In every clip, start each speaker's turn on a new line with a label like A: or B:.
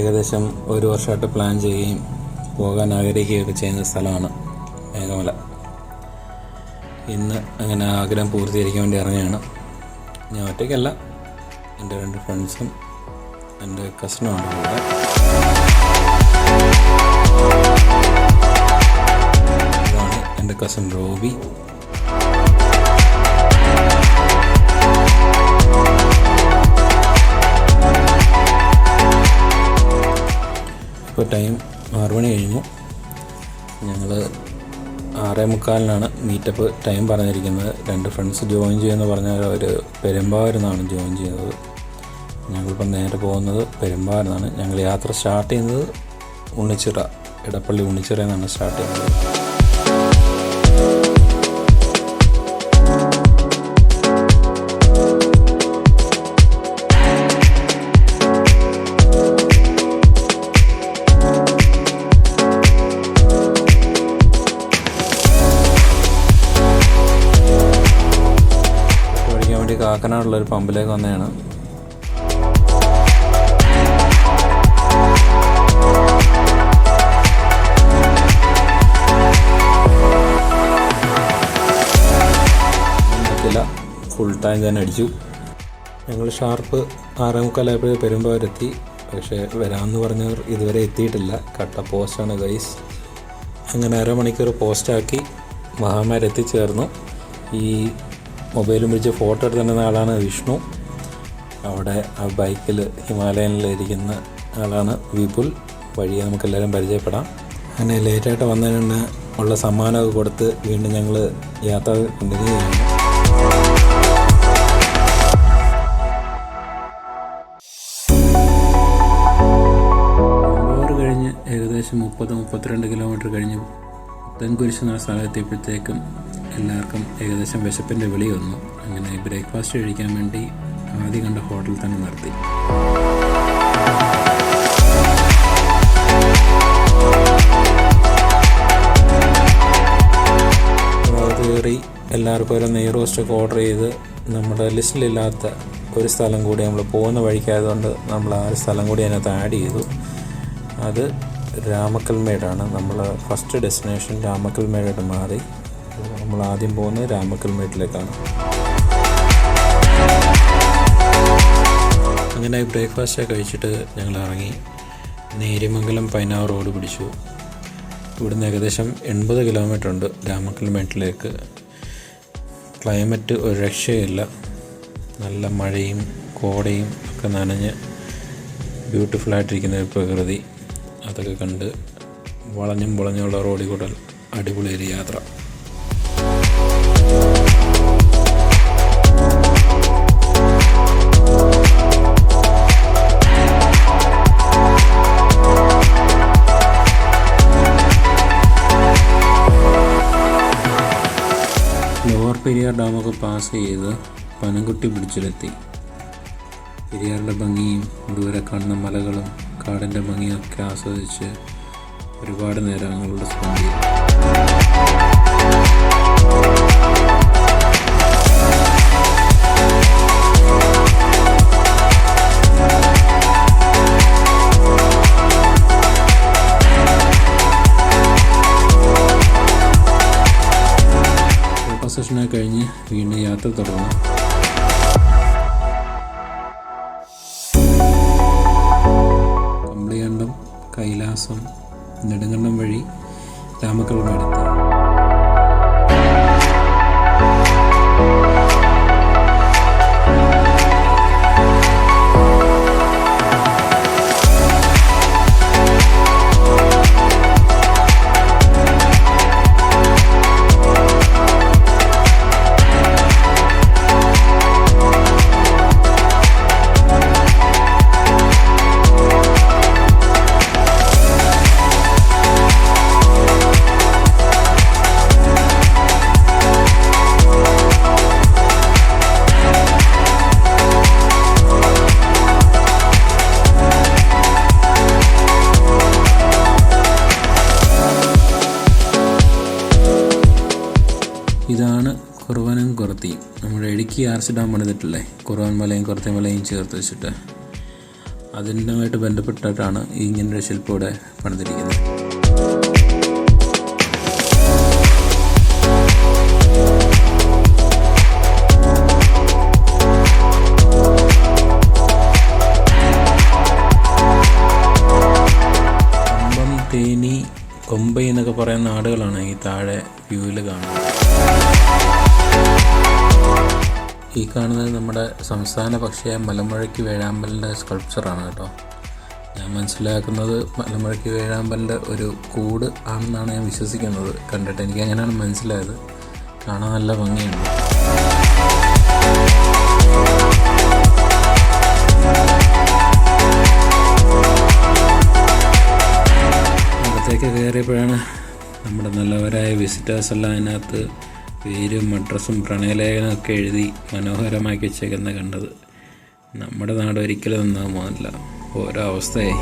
A: ഏകദേശം ഒരു വർഷമായിട്ട് പ്ലാൻ ചെയ്യുകയും പോകാൻ ആഗ്രഹിക്കുകയൊക്കെ ചെയ്യുന്ന സ്ഥലമാണ് മേഘമല. ഇന്ന് അങ്ങനെ ആഗ്രഹം പൂർത്തീകരിക്കാൻ വേണ്ടി ഇറങ്ങുകയാണ്. ഞാൻ ഒറ്റയ്ക്കല്ല, എൻ്റെ 2 ഫ്രണ്ട്സും എൻ്റെ കസിനും ഉണ്ട് കൂടെ. ഇതാണ് എൻ്റെ കസിൻ റോബി. ഇപ്പോൾ ടൈം 6 മണി കഴിഞ്ഞു. ഞങ്ങൾ 6:45 മീറ്റപ്പ് ടൈം പറഞ്ഞിരിക്കുന്നത്. 2 ഫ്രണ്ട്സ് ജോയിൻ ചെയ്യുമെന്ന് പറഞ്ഞാൽ അവർ പെരുമ്പാവൂരിൽ ജോയിൻ ചെയ്യുന്നത്. ഞങ്ങളിപ്പോൾ നേരെ പോകുന്നത് പെരുമ്പാവൂരിൽ നിന്നാണ്. ഞങ്ങൾ യാത്ര സ്റ്റാർട്ട് ചെയ്യുന്നത് ഉണ്ണിച്ചിറ, ഇടപ്പള്ളി ഉണ്ണിച്ചിറയിൽ നിന്നാണ് സ്റ്റാർട്ട് ചെയ്യുന്നത്. കാക്കനാടുള്ളൊരു പമ്പിലേക്ക് വന്നതാണ്. ഫുൾ ടാങ്ക് തന്നെ അടിച്ചു. ഞങ്ങൾ ഷാർപ്പ് 6:45 പെരുമ്പാവൂരെത്തി. പക്ഷേ വരാമെന്ന് പറഞ്ഞവർ ഇതുവരെ എത്തിയിട്ടില്ല. കട്ട പോസ്റ്റാണ് ഗൈസ്. അങ്ങനെ അരമണിക്കൂർ പോസ്റ്റാക്കി മഹാമാരെത്തിച്ചേർന്നു. ഈ മൊബൈലും പിടിച്ച് ഫോട്ടോ എടുത്തുന്ന ആളാണ് വിഷ്ണു. അവിടെ ആ ബൈക്കിൽ ഹിമാലയനിലിരിക്കുന്ന ആളാണ് വിപുൽ. വഴിയെ നമുക്കെല്ലാവരും പരിചയപ്പെടാം. അങ്ങനെ ലേറ്റായിട്ട് വന്നതിന് ഉള്ള സമ്മാനമൊക്കെ കൊടുത്ത് വീണ്ടും ഞങ്ങൾ യാത്ര കണ്ടിന്യൂ ചെയ്യുന്നു. കഴിഞ്ഞ് ഏകദേശം 30-32 കിലോമീറ്റർ കഴിഞ്ഞ് പുത്തൻകുരിശ് എന്ന സ്ഥലത്തെത്തിയപ്പോഴത്തേക്കും എല്ലാവർക്കും ഏകദേശം വിശപ്പിൻ്റെ വിളി വന്നു. അങ്ങനെ ബ്രേക്ക്ഫാസ്റ്റ് കഴിക്കാൻ വേണ്ടി ആദ്യം കണ്ട ഹോട്ടലിൽ തന്നെ നിർത്തി. കയറി എല്ലാവർക്കും ഒരു നെയ് റോസ്റ്റൊക്കെ ഓർഡർ ചെയ്ത് നമ്മുടെ ലിസ്റ്റിലില്ലാത്ത ഒരു സ്ഥലം കൂടി നമ്മൾ പോകുന്ന വഴിക്കായതുകൊണ്ട് നമ്മൾ ആ ഒരു സ്ഥലം കൂടി അതിനകത്ത് ആഡ് ചെയ്തു. അത് രാമക്കൽമേടാണ്. നമ്മൾ ഫസ്റ്റ് ഡെസ്റ്റിനേഷൻ രാമക്കൽമേടായിട്ട് മാറി. നമ്മൾ ആദ്യം പോകുന്നത് രാമക്കൽമേട്ടിലേക്കാണ്. അങ്ങനെ ബ്രേക്ക്ഫാസ്റ്റൊക്കെ കഴിച്ചിട്ട് ഞങ്ങൾ ഇറങ്ങി നേര്യമംഗലം പൈനാവ് റോഡ് പിടിച്ചു. ഇവിടുന്ന് ഏകദേശം 80 കിലോമീറ്റർ ഉണ്ട് രാമക്കൽമേട്ടിലേക്ക്. ക്ലൈമറ്റ് ഒരു രക്ഷയില്ല. നല്ല മഴയും കോടയും ഒക്കെ നനഞ്ഞ് ബ്യൂട്ടിഫുള്ളായിട്ടിരിക്കുന്ന ഒരു പ്രകൃതി. അതൊക്കെ കണ്ട് വളഞ്ഞും വളഞ്ഞുള്ള റോഡിൽ കൂടെ അടിപൊളി ഒരു യാത്ര. ലോവർ പെരിയാർ ഡാമൊക്കെ പാസ് ചെയ്ത് പനംകുട്ടി ബ്രിഡ്ജിലെത്തി. പെരിയാറിൻ്റെ ഭംഗിയും ദൂരെ കാണുന്ന മലകളും കാടിൻ്റെ ഭംഗിയൊക്കെ ആസ്വദിച്ച് ഒരുപാട് നേരം ഞങ്ങളുടെ സ്പെൻഡ് ചെയ്തു. ഫോട്ടോ സെഷനൊക്കെ കഴിഞ്ഞ് വീണ്ടും യാത്ര തുടർന്നു. കൈലാസം നെടുങ്കണ്ടം വഴി രാമക്കൽമേടെത്തി. ഇതാണ് കുറവനും കുറത്തിയും. നമ്മുടെ ഇടുക്കി ആർച്ച് ഡാം പണിതിട്ടില്ലേ, കുറവൻ മലയും കുറത്തി മലയും ചേർത്ത് വെച്ചിട്ട്. അതിനുമായിട്ട് ബന്ധപ്പെട്ടിട്ടാണ് ഇങ്ങനൊരു ശില്പം ഇവിടെ പണിതിരിക്കുന്നത്. തേനി, കൊമ്പൈ എന്നൊക്കെ പറയുന്ന ആടുകളാണ് ഈ താഴെ വ്യൂവിൽ കാണുന്നത്. ഈ കാണുന്നത് നമ്മുടെ സംസ്ഥാന പക്ഷിയായ മലമുഴക്കി വേഴാമ്പലിൻ്റെ സ്കൾപ്ചറാണ് കേട്ടോ. ഞാൻ മനസ്സിലാക്കുന്നത് മലമുഴക്കി വേഴാമ്പലിൻ്റെ ഒരു കൂട് ആണെന്നാണ് ഞാൻ വിശ്വസിക്കുന്നത്. കണ്ടിട്ട് എനിക്ക് അങ്ങനെയാണ് മനസ്സിലായത്. കാണാൻ നല്ല ഭംഗിയുണ്ട്. അകത്തേക്ക് കയറിയപ്പോഴാണ് നമ്മുടെ നല്ലവരായ വിസിറ്റേഴ്സ് എല്ലാം അതിനകത്ത് പേരും അഡ്രസ്സും പ്രണയലേഖനമൊക്കെ എഴുതി മനോഹരമാക്കി വെച്ചേക്കുന്ന കണ്ടത്. നമ്മുടെ നാട് ഒരിക്കലും നന്നാകുന്നില്ല, ഓരോ അവസ്ഥയായി.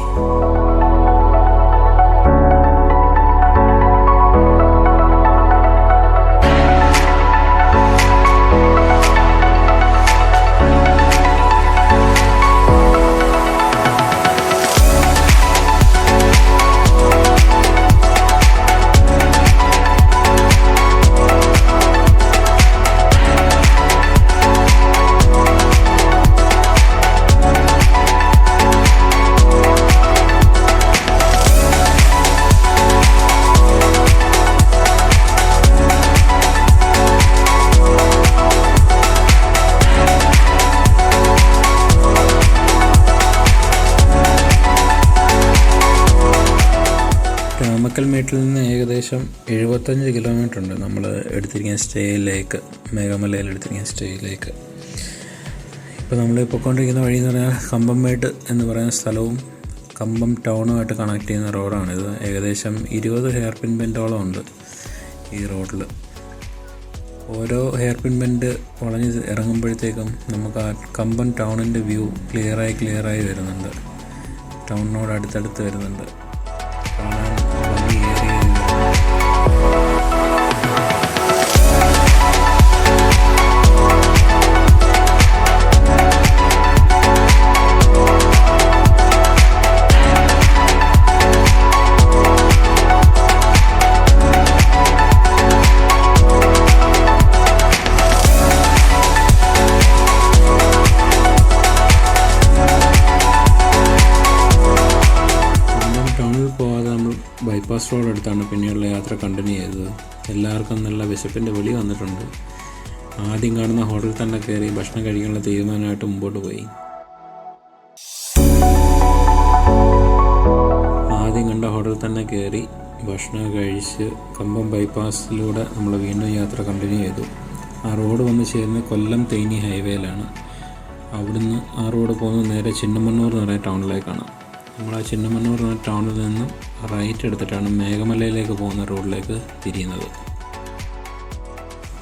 A: രാമക്കൽമേട്ടിൽ നിന്ന് ഏകദേശം 75 കിലോമീറ്റർ ഉണ്ട് നമ്മൾ എടുത്തിരിക്കുന്ന സ്റ്റേയിലേക്ക്, മേഘമലയിൽ എടുത്തിരിക്കുന്ന സ്റ്റേയിലേക്ക്. ഇപ്പോൾ നമ്മൾ പോയിക്കൊണ്ടിരിക്കുന്ന വഴി എന്ന് പറഞ്ഞാൽ കമ്പംമേട് എന്ന് പറയുന്ന സ്ഥലവും കമ്പം ടൗണുമായിട്ട് കണക്ട് ചെയ്യുന്ന റോഡാണിത്. ഏകദേശം 20 ഹെയർ പിൻ ബെൻഡോളം ഉണ്ട് ഈ റോഡിൽ. ഓരോ ഹെയർ പിൻ ബെൻഡ് വളഞ്ഞ് ഇറങ്ങുമ്പോഴത്തേക്കും നമുക്ക് ആ കമ്പം ടൗണിൻ്റെ വ്യൂ ക്ലിയറായി വരുന്നുണ്ട്. ടൗണിനോട് അടുത്തടുത്ത് വരുന്നുണ്ട്. കാണാൻ ബൈപ്പാസ് റോഡ് അടുത്താണ് പിന്നെയുള്ള യാത്ര കണ്ടിന്യൂ ചെയ്തത്. എല്ലാവർക്കും നല്ല വിശപ്പിൻ്റെ വിളി വന്നിട്ടുണ്ട്. ആദ്യം കാണുന്ന ഹോട്ടലിൽ തന്നെ കയറി ഭക്ഷണം കഴിക്കാനുള്ള തീരുമാനമായിട്ട് മുമ്പോട്ട് പോയി. ആദ്യം കണ്ട ഹോട്ടലിൽ തന്നെ കയറി ഭക്ഷണം കഴിച്ച് കമ്പം ബൈപ്പാസിലൂടെ നമ്മൾ വീണ്ടും യാത്ര കണ്ടിന്യൂ ചെയ്തു. ആ റോഡ് വന്ന് ചേരുന്നത് കൊല്ലം തേനി ഹൈവേയിലാണ്. അവിടുന്ന് ആ റോഡ് പോകുന്നത് നേരെ ചിന്നമന്നൂർ എന്ന് പറയുന്ന ടൗണിലേക്കാണ്. നമ്മൾ ആ ചിന്നമന്നൂർ എന്ന ടൗണിൽ നിന്നും റൈറ്റ് എടുത്തിട്ടാണ് മേഘമലയിലേക്ക് പോകുന്ന റോഡിലേക്ക് തിരിയുന്നത്.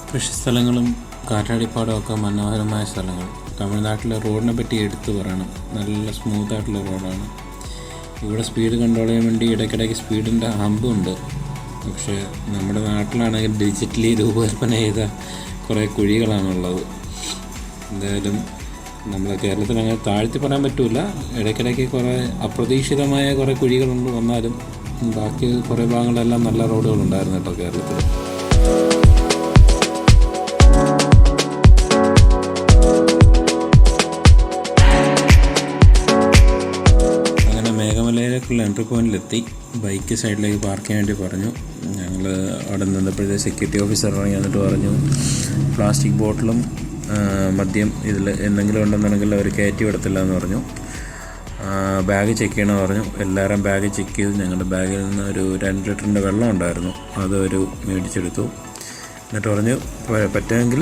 A: കൃഷിസ്ഥലങ്ങളും കാറ്റാടിപ്പാടവും ഒക്കെ മനോഹരമായ സ്ഥലങ്ങൾ. തമിഴ്നാട്ടിലെ റോഡിനെ പറ്റി എടുത്തു പറയണം. നല്ല സ്മൂത്തായിട്ടുള്ള റോഡാണ്. ഇവിടെ സ്പീഡ് കൺട്രോൾ ചെയ്യാൻ വേണ്ടി ഇടയ്ക്കിടയ്ക്ക് സ്പീഡിൻ്റെ ഹമ്പുണ്ട്. പക്ഷേ നമ്മുടെ നാട്ടിലാണെങ്കിൽ ഡിജിറ്റലി രൂപകൽപ്പന ചെയ്ത കുറേ കുഴികളാണുള്ളത്. എന്തായാലും നമ്മളെ കേരളത്തിൽ അങ്ങനെ താഴ്ത്തി പറയാൻ പറ്റില്ല. ഇടയ്ക്കിടയ്ക്ക് കുറേ അപ്രതീക്ഷിതമായ കുറേ കുഴികളുണ്ട്. വന്നാലും ബാക്കി കുറേ ഭാഗങ്ങളെല്ലാം നല്ല റോഡുകളുണ്ടായിരുന്നു കേട്ടോ കേരളത്തിൽ. അങ്ങനെ മേഘമലയിലേക്കുള്ള എൻട്രി പോയിന്റിലെത്തി. ബൈക്ക് സൈഡിലേക്ക് പാർക്ക് ചെയ്യാൻ വേണ്ടി പറഞ്ഞു. ഞങ്ങൾ അവിടെ നിന്നപ്പോഴത്തെ സെക്യൂരിറ്റി ഓഫീസർ ഇറങ്ങി വന്നിട്ട് പറഞ്ഞു പ്ലാസ്റ്റിക് ബോട്ടിലും മദ്യം ഇതിൽ എന്തെങ്കിലും ഉണ്ടെന്നുണ്ടെങ്കിൽ അവർ കയറ്റി വിടത്തില്ല എന്ന് പറഞ്ഞു. ബാഗ് ചെക്ക് ചെയ്യണമെന്ന് പറഞ്ഞു. എല്ലാവരും ബാഗ് ചെക്ക് ചെയ്തു. ഞങ്ങളുടെ ബാഗിൽ നിന്ന് ഒരു 2 ലിറ്ററിൻ്റെ വെള്ളം ഉണ്ടായിരുന്നു. അതൊരു മേടിച്ചെടുത്തു. എന്നിട്ട് പറഞ്ഞു പറ്റുമെങ്കിൽ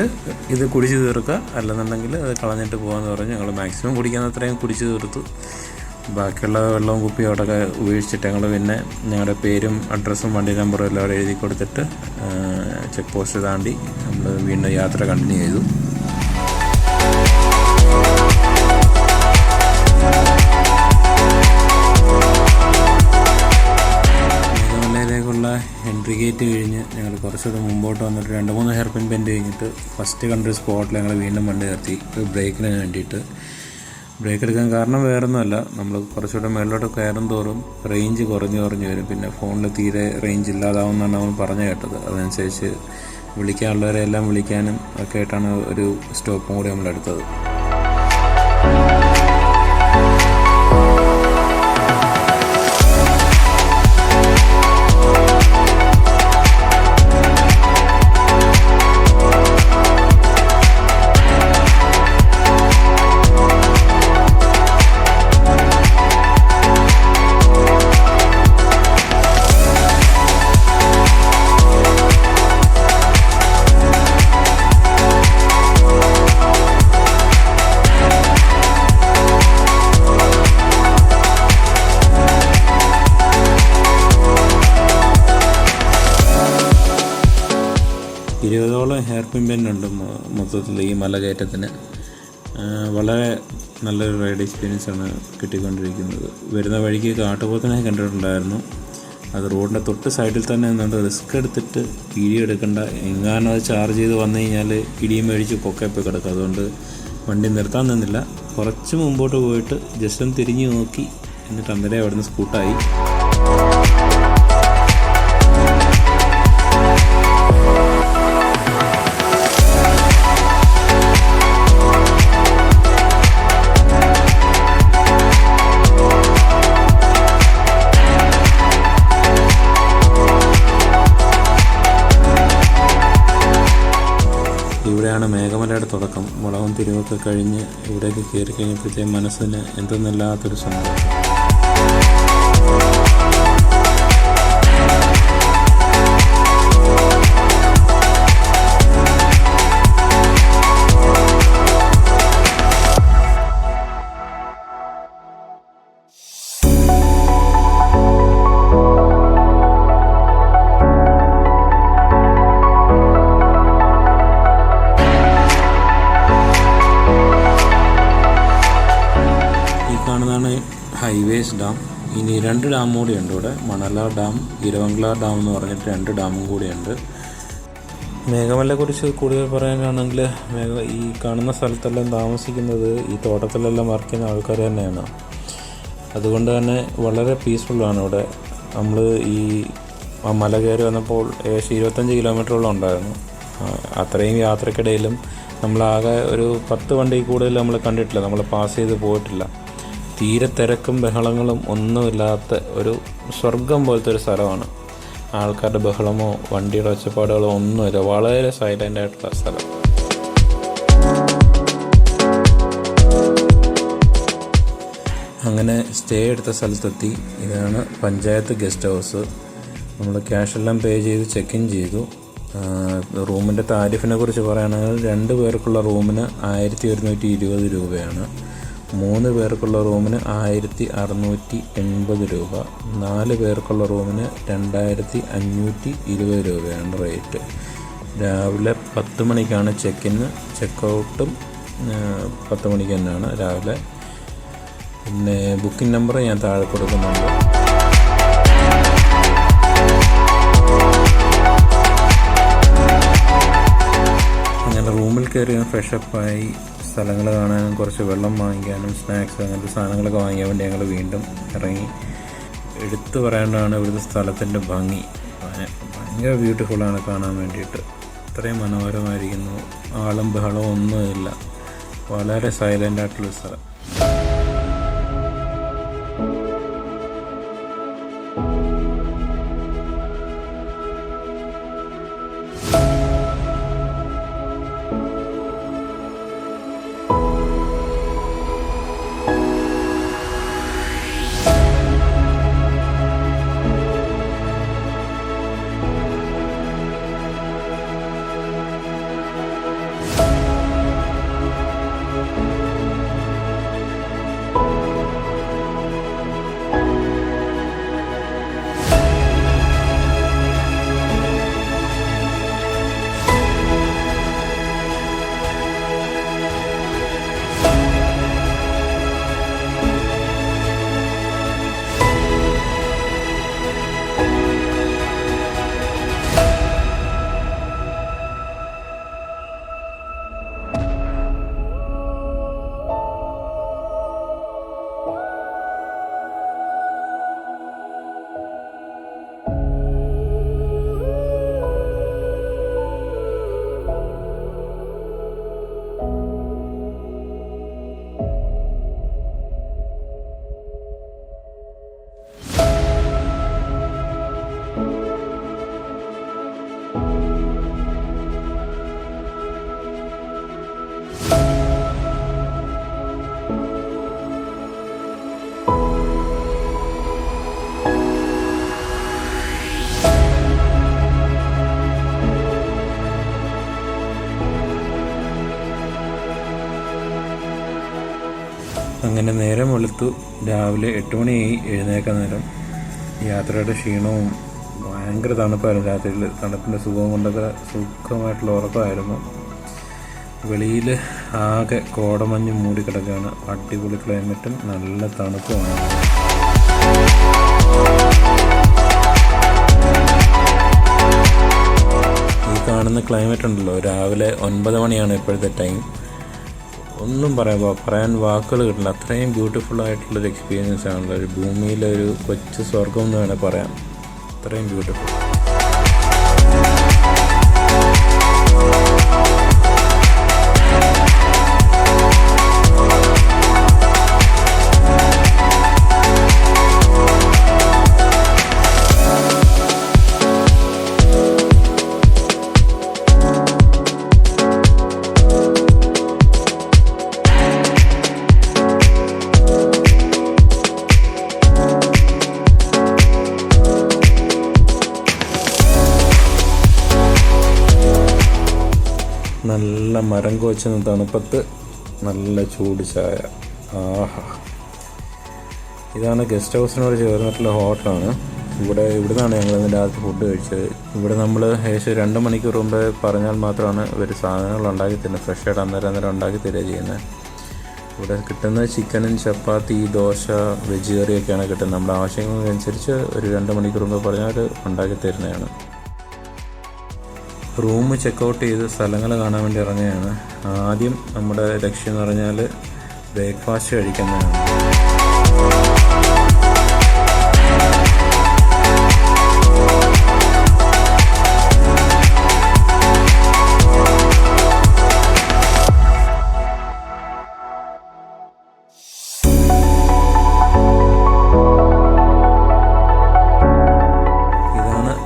A: ഇത് കുടിച്ച് തീർക്കുക, അല്ലെന്നുണ്ടെങ്കിൽ അത് കളഞ്ഞിട്ട് പോകാമെന്ന് പറഞ്ഞു. ഞങ്ങൾ മാക്സിമം കുടിക്കാവുന്നത്രയും കുടിച്ച് തീർത്തു. ബാക്കിയുള്ള വെള്ളവും കുപ്പിയും അവിടെ ഉപേക്ഷിച്ചിട്ട് ഞങ്ങൾ പിന്നെ ഞങ്ങളുടെ പേരും അഡ്രസ്സും വണ്ടി നമ്പറും എല്ലാം അവിടെ എഴുതി കൊടുത്തിട്ട് ചെക്ക് പോസ്റ്റ് താണ്ടി നമ്മൾ വീണ്ടും യാത്ര കണ്ടിന്യൂ ചെയ്തു. മേഘമലയിലേക്കുള്ള എൻട്രി ഗേറ്റ് കഴിഞ്ഞ് ഞങ്ങൾ കുറച്ചുകൂടെ മുമ്പോട്ട് വന്നിട്ട് 2-3 ഹെയർ പിൻ ബെൻഡ് കഴിഞ്ഞിട്ട് ഫസ്റ്റ് കണ്ട സ്പോട്ടിൽ ഞങ്ങൾ വീണ്ടും വണ്ടി നിർത്തി ബ്രേക്കിന് വേണ്ടിയിട്ട്. ബ്രേക്ക് എടുക്കാൻ കാരണം വേറൊന്നുമല്ല, നമ്മൾ കുറച്ചുകൂടെ മേളിലോട്ട് കയറും തോറും റേഞ്ച് കുറഞ്ഞു വരും. പിന്നെ ഫോണിൽ തീരെ റേഞ്ച് ഇല്ലാതാവുമെന്നാണ് നമ്മൾ പറഞ്ഞു കേട്ടത്. അതനുസരിച്ച് വിളിക്കാനുള്ളവരെ എല്ലാം വിളിക്കാനും ഒക്കെ ആയിട്ടാണ് ഒരു സ്റ്റോപ്പും കൂടി നമ്മളെടുത്തത്. ഹെയർ പിൻ ബെൻഡുണ്ട് മൊത്തത്തിൽ ഈ മലകയറ്റത്തിന്. വളരെ നല്ലൊരു റൈഡ് എക്സ്പീരിയൻസാണ് കിട്ടിക്കൊണ്ടിരിക്കുന്നത്. വരുന്ന വഴിക്ക് കാട്ടുപോത്തിനെ കണ്ടിട്ടുണ്ടായിരുന്നു. അത് റോഡിൻ്റെ തൊട്ട് സൈഡിൽ തന്നെ നിന്നുകൊണ്ട് റിസ്ക് എടുത്തിട്ട് വീഡിയോ എടുക്കണ്ട, എങ്ങാനും അത് ചാർജ് ചെയ്ത് വന്നു കഴിഞ്ഞാൽ ഇടിയും മേടിച്ച് പൊക്കപ്പോയി കിടക്കും. അതുകൊണ്ട് വണ്ടി നിർത്താൻ നിന്നില്ല. കുറച്ച് മുമ്പോട്ട് പോയിട്ട് ജസ്റ്റ് ഒന്ന് തിരിഞ്ഞ് നോക്കി, എന്നിട്ട് അന്നേരം അവിടുന്ന് സ്കൂട്ടായി. ഇവിടെയാണ് മേഘമലയുടെ തുടക്കം. വളവും തിരിവൊക്കെ കഴിഞ്ഞ് ഇവിടേക്ക് കയറി കഴിഞ്ഞപ്പോഴത്തേക്കും മനസ്സിന് എന്തെന്നില്ലാത്തൊരു സന്തോഷം. Highways dam. ഇനി 2 ഡാം കൂടിയുണ്ട് ഇവിടെ. മണലാർ ഡാം, ഇരവങ്കളാർ ഡാം എന്ന് പറഞ്ഞിട്ട് 2 ഡാമും കൂടിയുണ്ട്. മേഘമലയെക്കുറിച്ച് കൂടുതൽ പറയാനാണെങ്കിൽ, ഈ കാണുന്ന സ്ഥലത്തെല്ലാം താമസിക്കുന്നത്, ഈ തോട്ടത്തിലെല്ലാം വർക്ക് ചെയ്യുന്ന ആൾക്കാർ തന്നെയാണ്. അതുകൊണ്ട് തന്നെ വളരെ പീസ്ഫുള്ളാണ് ഇവിടെ. നമ്മൾ ഈ മല കയറി വന്നപ്പോൾ ഏകദേശം 25 കിലോമീറ്ററോളം ഉണ്ടായിരുന്നു. അത്രയും യാത്രക്കിടയിലും നമ്മളാകെ ഒരു 10 വണ്ടി കൂടുതൽ നമ്മൾ കണ്ടിട്ടില്ല, നമ്മൾ പാസ് ചെയ്ത് പോയിട്ടില്ല. തീരെ തിരക്കും ബഹളങ്ങളും ഒന്നുമില്ലാത്ത ഒരു സ്വർഗം പോലത്തെ ഒരു സ്ഥലമാണ്. ആൾക്കാരുടെ ബഹളമോ വണ്ടിയുടെ ഒച്ചപ്പാടുകളോ ഒന്നുമില്ല. വളരെ സൈലൻ്റ് ആയിട്ടുള്ള സ്ഥലം. അങ്ങനെ സ്റ്റേ എടുത്ത സ്ഥലത്തെത്തി. ഇതാണ് പഞ്ചായത്ത് ഗസ്റ്റ് ഹൗസ്. നമ്മൾ ക്യാഷെല്ലാം പേ ചെയ്ത് ചെക്ക് ഇൻ ചെയ്തു. റൂമിൻ്റെ താരിഫിനെ കുറിച്ച് പറയുകയാണെങ്കിൽ 2 പേർക്കുള്ള റൂമിന് 1120 രൂപയാണ്. 3 പേർക്കുള്ള റൂമിന് 1680 രൂപ. 4 പേർക്കുള്ള റൂമിന് 2520 രൂപയാണ് റേറ്റ്. രാവിലെ 10 മണിക്കാണ് ചെക്ക്-ഇന്ന്, ചെക്ക്-ഔട്ടും 10 മണിക്ക് തന്നെയാണ് രാവിലെ. പിന്നെ ബുക്കിംഗ് നമ്പർ ഞാൻ താഴെ കൊടുക്കുന്നുണ്ട്. അങ്ങനെ റൂമിൽ കയറി ഫ്രഷപ്പായി സ്ഥലങ്ങൾ കാണാനും കുറച്ച് വെള്ളം വാങ്ങിക്കാനും സ്നാക്സ് അങ്ങനത്തെ സാധനങ്ങളൊക്കെ വാങ്ങിക്കാൻ വേണ്ടി ഞങ്ങൾ വീണ്ടും ഇറങ്ങി. എടുത്തു പറയേണ്ടതാണ് ഇവിടുത്തെ സ്ഥലത്തിൻ്റെ ഭംഗി. ഭയങ്കര ബ്യൂട്ടിഫുള്ളാണ് കാണാൻ വേണ്ടിയിട്ട്. അത്രയും മനോഹരമായിരിക്കുന്നു. ആളും ബഹളവും ഒന്നുമില്ല. വളരെ സൈലൻ്റ് ആയിട്ടുള്ള സ്ഥലം. അങ്ങനെ നേരം വെളുത്തു. രാവിലെ 8 മണിയായി എഴുന്നേക്കാൻ നേരം. യാത്രയുടെ ക്ഷീണവും ഭയങ്കര തണുപ്പായിരുന്നു. രാത്രിയിൽ തണുപ്പിൻ്റെ സുഖം കൊണ്ടൊക്കെ സുഖമായിട്ടുള്ള ഉറക്കമായിരുന്നു. വെളിയിൽ ആകെ കോടമഞ്ഞ് മൂടിക്കിടക്കുകയാണ്. അടിപൊളി ക്ലൈമറ്റും നല്ല തണുപ്പുമാണ്. ഈ കാണുന്ന ക്ലൈമറ്റ് ഉണ്ടല്ലോ, രാവിലെ 9 മണിയാണ് ഇപ്പോഴത്തെ ടൈം. ഒന്നും പറയാൻ വാക്കുകൾ കിട്ടില്ല. അത്രയും ബ്യൂട്ടിഫുൾ ആയിട്ടുള്ളൊരു എക്സ്പീരിയൻസ് ആണല്ലോ. ഒരു ഭൂമിയിലെ ഒരു കൊച്ചു സ്വർഗം എന്ന് വേണേൽ പറയാം. അത്രയും ബ്യൂട്ടിഫുൾ. നല്ല മരം കോച്ചുന്ന തണുപ്പത്ത് നല്ല ചൂട് ചായ. ആഹാ! ഇതാണ് ഗസ്റ്റ് ഹൗസിനോട് ചേർന്നിട്ടുള്ള ഹോട്ടലാണ്. ഇവിടെ നിന്നാണ് ഞങ്ങൾ ഇന്ന് രാത്രി ഫുഡ് കഴിച്ചത്. ഇവിടെ നമ്മൾ ഏകദേശം 2 മണിക്കൂർ മുമ്പ് പറഞ്ഞാൽ മാത്രമാണ് ഇവർ സാധനങ്ങൾ ഉണ്ടാക്കി തരുന്നത്. ഫ്രഷായിട്ട് അന്നേരം ഉണ്ടാക്കി തരിക ചെയ്യുന്നത്. ഇവിടെ കിട്ടുന്നത് ചിക്കനും ചപ്പാത്തി, ദോശ, വെജ് കറിയൊക്കെയാണ് കിട്ടുന്നത്. നമ്മുടെ ആവശ്യങ്ങൾക്കനുസരിച്ച് ഒരു 2 മണിക്കൂർ മുമ്പ് പറഞ്ഞാൽ ഉണ്ടാക്കി തരുന്നതാണ്. റൂം ചെക്കൗട്ട് ചെയ്ത് സ്ഥലങ്ങൾ കാണാൻ വേണ്ടി ഇറങ്ങുകയാണ്. ആദ്യം നമ്മുടെ ലക്ഷ്യം എന്ന് പറഞ്ഞാൽ ബ്രേക്ക്ഫാസ്റ്റ് കഴിക്കുന്നതാണ്.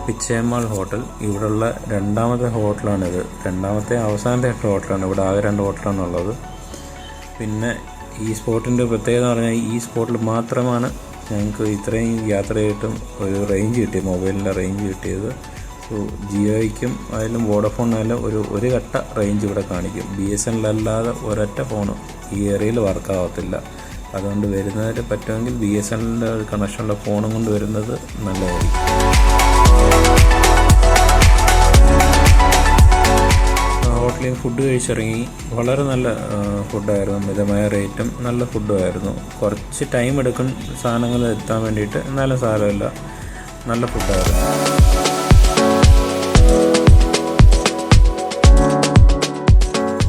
A: പിച്ചേമാൾ ഹോട്ടൽ. ഇവിടെയുള്ള 2ാമത്തെ ഹോട്ടലാണിത്. അവസാനത്തെ ഹോട്ടലാണ്. ഇവിടെ ആകെ 2 ഹോട്ടലാണുള്ളത്. പിന്നെ ഈ സ്പോട്ടിൻ്റെ പ്രത്യേകത എന്ന് പറഞ്ഞാൽ ഈ സ്പോട്ടിൽ മാത്രമാണ് ഞങ്ങൾക്ക് ഇത്രയും യാത്ര ചെയ്തിട്ടും ഒരു റേഞ്ച് കിട്ടിയത്, മൊബൈലിൻ്റെ റേഞ്ച് കിട്ടിയത്. ജിയോയ്ക്കും ആയാലും വോഡഫോണിനായാലും ഒരു കട്ട റേഞ്ച് ഇവിടെ കാണിക്കും. BSNL അല്ലാതെ ഒരൊറ്റ ഫോണും ഈ ഏരിയയിൽ വർക്കാവത്തില്ല. അതുകൊണ്ട് വരുന്നതിൽ പറ്റുമെങ്കിൽ BSNLൻ്റെ കണക്ഷനുള്ള ഫോണും കൊണ്ട് വരുന്നത് നല്ലതായിരിക്കും. ഹോട്ടലിൽ ഫുഡ് കഴിച്ചിറങ്ങി. വളരെ നല്ല ഫുഡായിരുന്നു. മിതമായ റേറ്റും നല്ല ഫുഡുമായിരുന്നു. കുറച്ച് ടൈം എടുക്കും സാധനങ്ങൾ എത്താൻ വേണ്ടിയിട്ട്, എന്നാലും സാരമില്ല, നല്ല ഫുഡായിരുന്നു.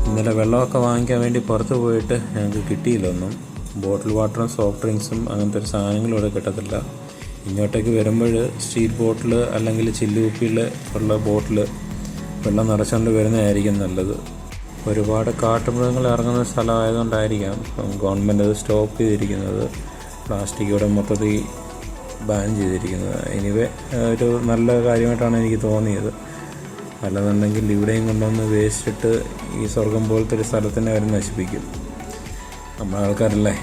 A: ഇന്നലെ വെള്ളമൊക്കെ വാങ്ങിക്കാൻ വേണ്ടി പുറത്ത് പോയിട്ട് ഞങ്ങൾക്ക് കിട്ടിയില്ല ഒന്നും. ബോട്ടിൽ വാട്ടറും സോഫ്റ്റ് ഡ്രിങ്ക്സും അങ്ങനത്തെ ഒരു സാധനങ്ങളും ഇവിടെ കിട്ടത്തില്ല. ഇങ്ങോട്ടേക്ക് വരുമ്പോൾ സ്ട്രീറ്റ് ബോട്ടിൽ അല്ലെങ്കിൽ ചില്ലുകുപ്പിയിൽ ഉള്ള ബോട്ടിൽ വെള്ളം നിറച്ചുകൊണ്ട് വരുന്നതായിരിക്കും നല്ലത്. ഒരുപാട് കാട്ടുമൃഗങ്ങൾ ഇറങ്ങുന്ന സ്ഥലമായതുകൊണ്ടായിരിക്കാം ഗവൺമെൻറ് അത് സ്റ്റോപ്പ് ചെയ്തിരിക്കുന്നത്. പ്ലാസ്റ്റിക് ഇവിടെ മൊത്തത്തിൽ ബാൻ ചെയ്തിരിക്കുന്നത്. എനിവേ ഒരു നല്ല കാര്യമായിട്ടാണ് എനിക്ക് തോന്നിയത്. അല്ലെന്നുണ്ടെങ്കിൽ ഇവിടെയും കൊണ്ടുവന്ന് വേസ്റ്റ് ഇട്ട് ഈ സ്വർഗം പോലത്തെ ഒരു സ്ഥലത്തിനെ അവർ നശിപ്പിക്കും. നമ്മുടെ ആൾക്കാരല്ലേ.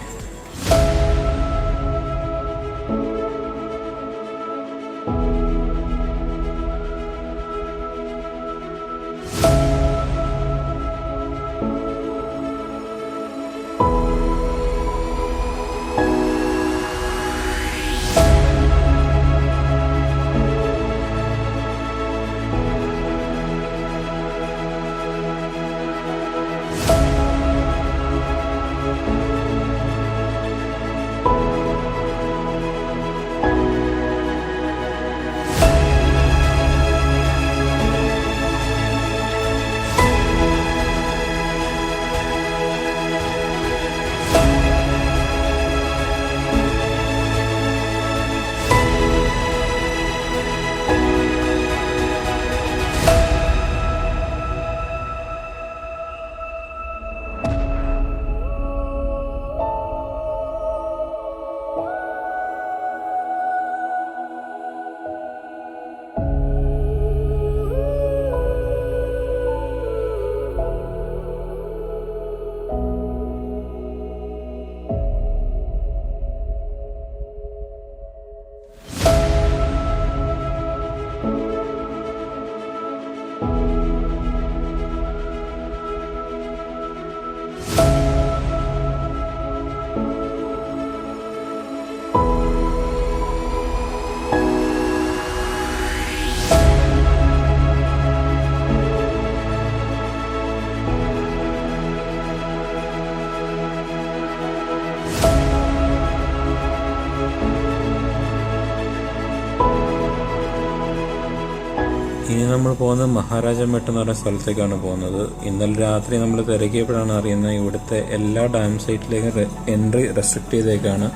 A: നമ്മൾ പോകുന്നത് മഹാരാജാമേട്ട് എന്ന് പറയുന്ന സ്ഥലത്തേക്കാണ് പോകുന്നത്. ഇന്നലെ രാത്രി നമ്മൾ തിരക്കിയപ്പോഴാണ് അറിയുന്നത് ഇവിടുത്തെ എല്ലാ ഡാം സൈറ്റിലേക്കും എൻട്രി റെസ്ട്രിക്റ്റ് ചെയ്തേക്കാണ്.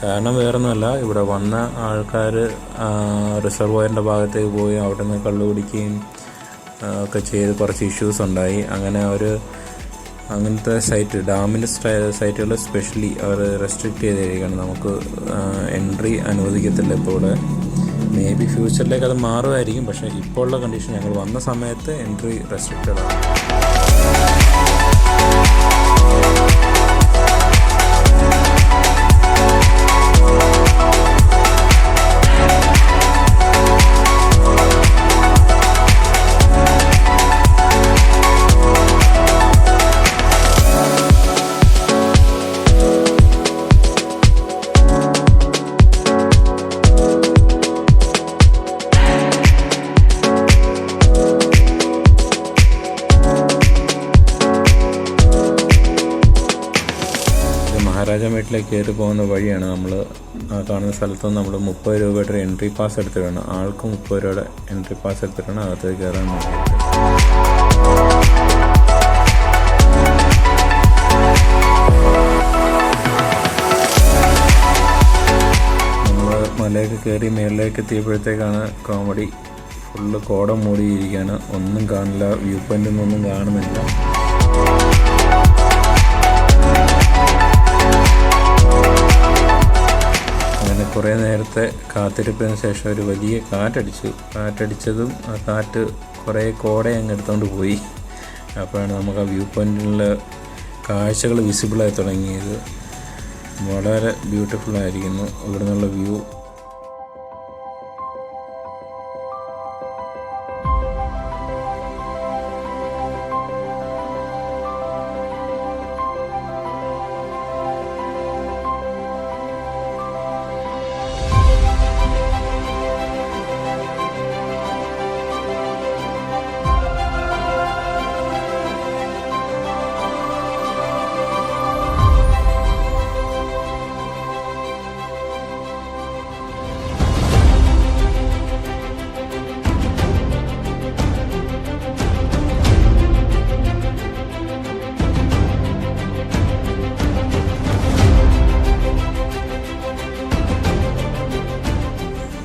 A: കാരണം വേറൊന്നുമല്ല, ഇവിടെ വന്ന ആൾക്കാർ റിസർവോയറിൻ്റെ ഭാഗത്തേക്ക് പോയി അവിടെ നിന്ന് കള്ളു കുടിക്കുകയും ഒക്കെ ചെയ്ത് കുറച്ച് ഇഷ്യൂസ് ഉണ്ടായി. അങ്ങനെ അങ്ങനത്തെ ഡാമിൻ്റെ സൈറ്റുകൾ സ്പെഷ്യലി അവർ റെസ്ട്രിക്റ്റ് ചെയ്തിരിക്കുകയാണ്. നമുക്ക് എൻട്രി അനുവദിക്കത്തില്ല ഇപ്പോൾ ഇവിടെ. മേ ബി ഫ്യൂച്ചറിലേക്ക് അത് മാറുമായിരിക്കും. പക്ഷേ ഇപ്പോൾ ഉള്ള കണ്ടീഷൻ ഞങ്ങൾ വന്ന സമയത്ത് എൻട്രി റെസ്ട്രിക്റ്റഡ് ആണ്. മഹാരാജാമേട്ടിലേക്ക് കയറി പോകുന്ന വഴിയാണ്. നമ്മൾ ആ കാണുന്ന സ്ഥലത്ത് നിന്ന് നമ്മൾ 30 രൂപയുടെ എൻട്രി പാസ് എടുത്തിട്ടാണ്, ആൾക്ക് 30 രൂപയുടെ എൻട്രി പാസ് എടുത്തിട്ടാണ് അകത്തേക്ക് കയറാൻ വേണ്ടിയിട്ട്. നമ്മൾ മലയൊക്കെ കയറി മേളിലേക്ക് എത്തിയപ്പോഴത്തേക്കാണ് കോമഡി. ഫുള്ള് കോട മൂടിയിരിക്കുകയാണ്, ഒന്നും കാണില്ല, വ്യൂ പോയിൻ്റിൽ നിന്നൊന്നും കാണുന്നില്ല. കുറേ നേരത്തെ കാത്തിരിപ്പിന് ശേഷം ഒരു വലിയ കാറ്റടിച്ചതും ആ കാറ്റ് കുറേ കോട അങ്ങ് എടുത്തുകൊണ്ട് പോയി. അപ്പോഴാണ് നമുക്ക് ആ വ്യൂ പോയിൻറ്റിലുള്ള കാഴ്ചകൾ വിസിബിളായി തുടങ്ങിയത്. വളരെ ബ്യൂട്ടിഫുള്ളായിരിക്കുന്നു ഇവിടെ നിന്നുള്ള വ്യൂ.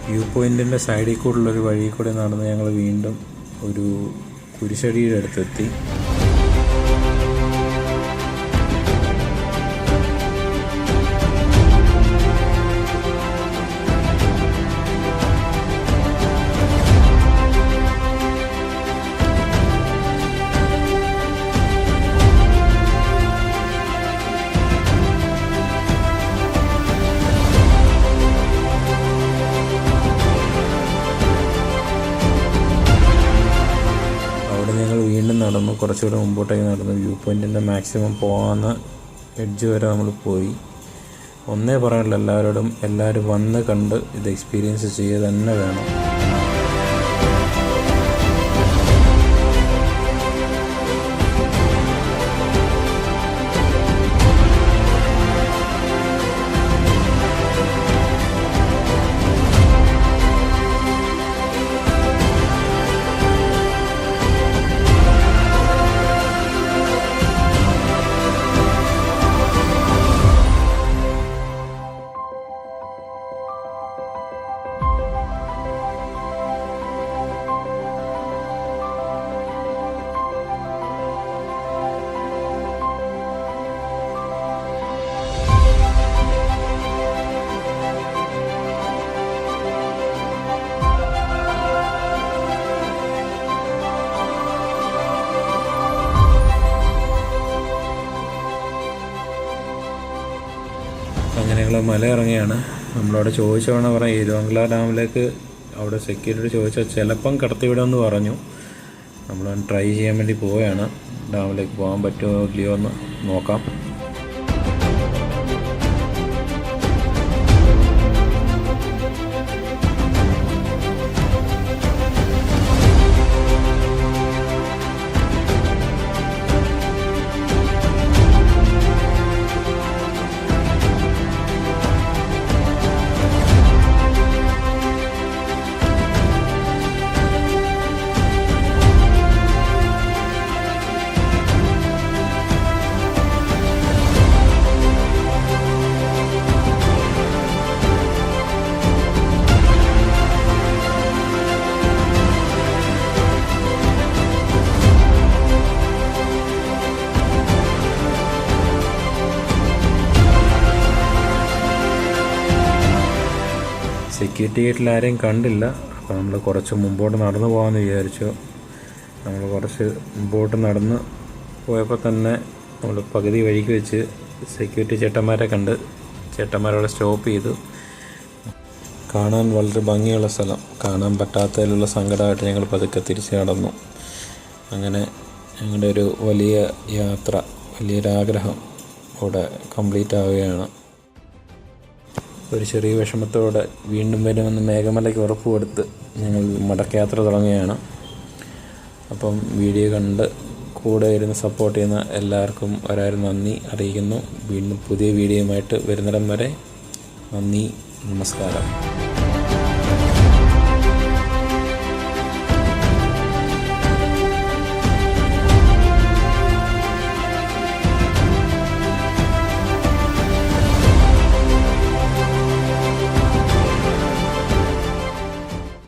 A: വ്യൂ പോയിൻറ്റിൻ്റെ സൈഡിൽ കൂടെയുള്ളൊരു വഴി കൂടെ നടന്ന് ഞങ്ങൾ വീണ്ടും ഒരു കുരിശടിയുടെ അടുത്തെത്തി. നടന്നു കുറച്ചുകൂടെ മുമ്പോട്ടേക്ക് നടന്നു വ്യൂ പോയിൻറ്റിൻ്റെ മാക്സിമം പോകാവുന്ന എഡ്ജ് വരെ നമ്മൾ പോയി. ഒന്നേ പറയാനുള്ളൂ, എല്ലാവരും വന്ന് കണ്ട് ഇത് എക്സ്പീരിയൻസ് ചെയ്യുക തന്നെ വേണം. അങ്ങനെ ഞങ്ങൾ മല ഇറങ്ങിയാണ്. നമ്മളവിടെ ചോദിച്ചവണ പറയാം ഇരുവങ്കല ഡാമിലേക്ക് അവിടെ സെക്യൂരിറ്റി ചോദിച്ചാൽ ചിലപ്പം കടത്തിവിടുമെന്ന് പറഞ്ഞു. നമ്മൾ ട്രൈ ചെയ്യാൻ വേണ്ടി പോവുകയാണ്. ഡാമിലേക്ക് പോകാൻ പറ്റുമോ ഇല്ലയോ എന്ന് നോക്കാം. സെക്യൂരിറ്റി ഗേറ്റിൽ ആരെയും കണ്ടില്ല. അപ്പോൾ നമ്മൾ കുറച്ച് മുമ്പോട്ട് നടന്നു പോകാമെന്ന് വിചാരിച്ചു. നമ്മൾ കുറച്ച് മുമ്പോട്ട് നടന്ന് പോയപ്പോൾ തന്നെ നമ്മൾ പകുതി വഴിക്ക് വെച്ച് സെക്യൂരിറ്റി ചേട്ടന്മാരെ കണ്ട് ചേട്ടന്മാരവിടെ സ്റ്റോപ്പ് ചെയ്തു. കാണാൻ വളരെ ഭംഗിയുള്ള സ്ഥലം, കാണാൻ പറ്റാത്തതിലുള്ള സങ്കടമായിട്ട് ഞങ്ങൾ പതുക്കെ തിരിച്ച് നടന്നു. അങ്ങനെ ഞങ്ങളുടെ ഒരു വലിയ യാത്ര, വലിയൊരാഗ്രഹം ഇവിടെ കംപ്ലീറ്റ് ആവുകയാണ്. ഒരു ചെറിയ വിഷമത്തോടെ വീണ്ടും വരുമെന്ന് മേഘമലയ്ക്ക് ഉറപ്പ് കൊടുത്ത് ഞങ്ങൾ മടക്കയാത്ര തുടങ്ങുകയാണ്. അപ്പം വീഡിയോ കണ്ട് കൂടെ ഇരുന്ന് സപ്പോർട്ട് ചെയ്യുന്ന എല്ലാവർക്കും ഒരായിരം നന്ദി അറിയിക്കുന്നു. വീണ്ടും പുതിയ വീഡിയോയുമായിട്ട് വരുന്നിടം വരെ നന്ദി, നമസ്കാരം.